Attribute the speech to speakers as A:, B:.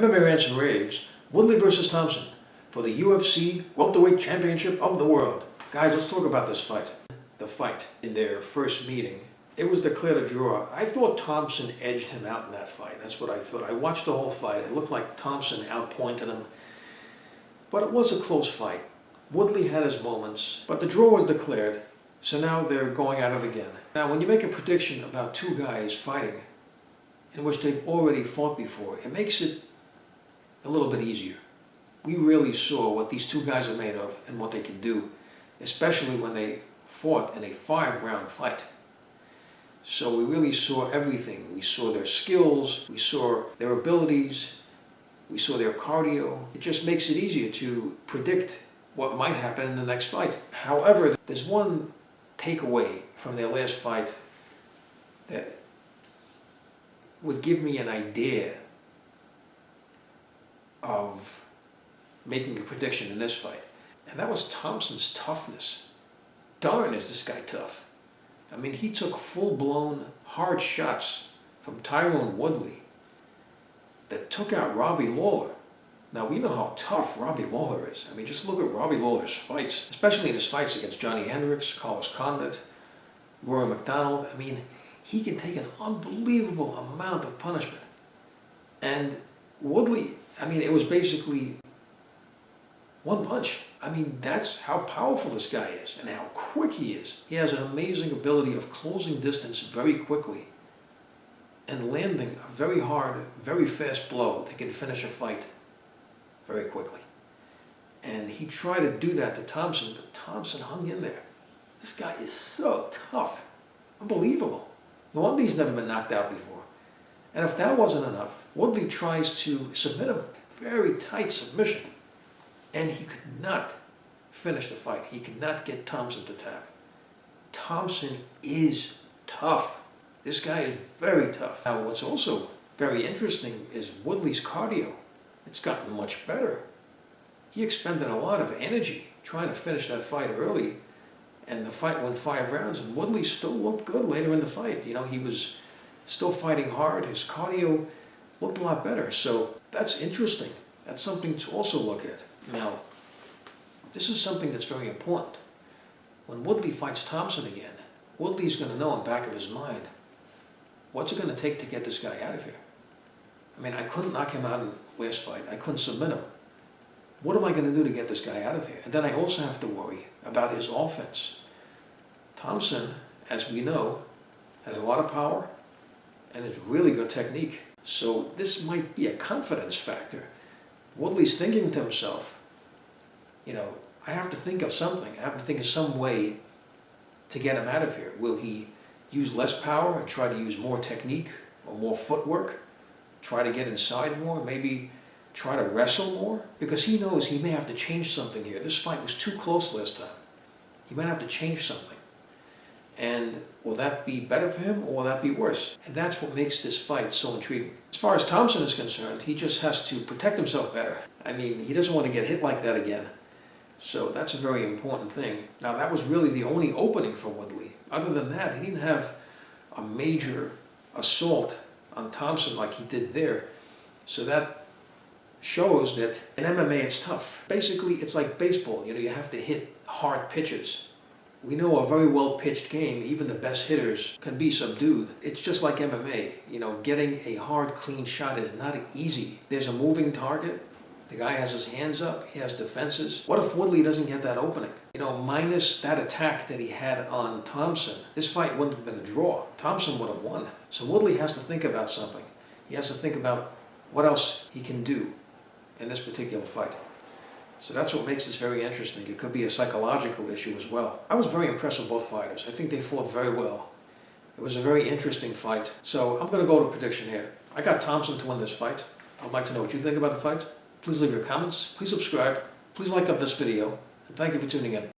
A: MMA Rants and Raves, Woodley versus Thompson for the UFC Welterweight Championship of the World. Guys, let's talk about this fight. The fight in their first meeting. It was declared a draw. I thought Thompson edged him out in that fight. That's what I thought. I watched the whole fight. It looked like Thompson outpointed him. But it was a close fight. Woodley had his moments, but the draw was declared, so now they're going at it again. Now, when you make a prediction about two guys fighting, in which they've already fought before, it makes it a little bit easier. We really saw what these two guys are made of and what they can do, especially when they fought in a 5-round fight. So we really saw everything. We saw their skills, we saw their abilities, we saw their cardio. It just makes it easier to predict what might happen in the next fight. However, there's one takeaway from their last fight that would give me an idea of making a prediction in this fight. And that was Thompson's toughness. Darn, is this guy tough. I mean, he took full-blown hard shots from Tyrone Woodley that took out Robbie Lawler. Now, we know how tough Robbie Lawler is. I mean, just look at Robbie Lawler's fights, especially in his fights against Johnny Hendricks, Carlos Condit, Rory McDonald. I mean, he can take an unbelievable amount of punishment. And Woodley, I mean, it was basically one punch. I mean, that's how powerful this guy is and how quick he is. He has an amazing ability of closing distance very quickly and landing a very hard, very fast blow that can finish a fight very quickly. And he tried to do that to Thompson, but Thompson hung in there. This guy is so tough. Unbelievable. No wonder he's never been knocked out before. And if that wasn't enough, Woodley tries to submit him. Very tight submission. And he could not finish the fight. He could not get Thompson to tap. Thompson is tough. This guy is very tough. Now, what's also very interesting is Woodley's cardio. It's gotten much better. He expended a lot of energy trying to finish that fight early, and the fight went 5 rounds, and Woodley still looked good later in the fight. You know, he was still fighting hard. His cardio looked a lot better. So that's interesting. That's something to also look at. Now, this is something that's very important. When Woodley fights Thompson again, Woodley's going to know in the back of his mind, what's it going to take to get this guy out of here? I mean, I couldn't knock him out in the last fight. I couldn't submit him. What am I going to do to get this guy out of here? And then I also have to worry about his offense. Thompson, as we know, has a lot of power and has really good technique. So this might be a confidence factor. Woodley's thinking to himself, you know, I have to think of something. I have to think of some way to get him out of here. Will he use less power and try to use more technique or more footwork? Try to get inside more? Maybe try to wrestle more? Because he knows he may have to change something here. This fight was too close last time. He might have to change something. And will that be better for him or will that be worse? And that's what makes this fight so intriguing. As far as Thompson is concerned, he just has to protect himself better. I mean, he doesn't want to get hit like that again. So that's a very important thing. Now, that was really the only opening for Woodley. Other than that, he didn't have a major assault on Thompson like he did there. So that shows that in MMA it's tough. Basically, it's like baseball. You know, you have to hit hard pitches. We know a very well-pitched game, even the best hitters can be subdued. It's just like MMA. You know, getting a hard, clean shot is not easy. There's a moving target. The guy has his hands up. He has defenses. What if Woodley doesn't get that opening? You know, minus that attack that he had on Thompson, this fight wouldn't have been a draw. Thompson would have won. So Woodley has to think about something. He has to think about what else he can do in this particular fight. So that's what makes this very interesting. It could be a psychological issue as well. I was very impressed with both fighters. I think they fought very well. It was a very interesting fight. So I'm going to go to prediction here. I got Thompson to win this fight. I'd like to know what you think about the fight. Please leave your comments. Please subscribe. Please like up this video. And thank you for tuning in.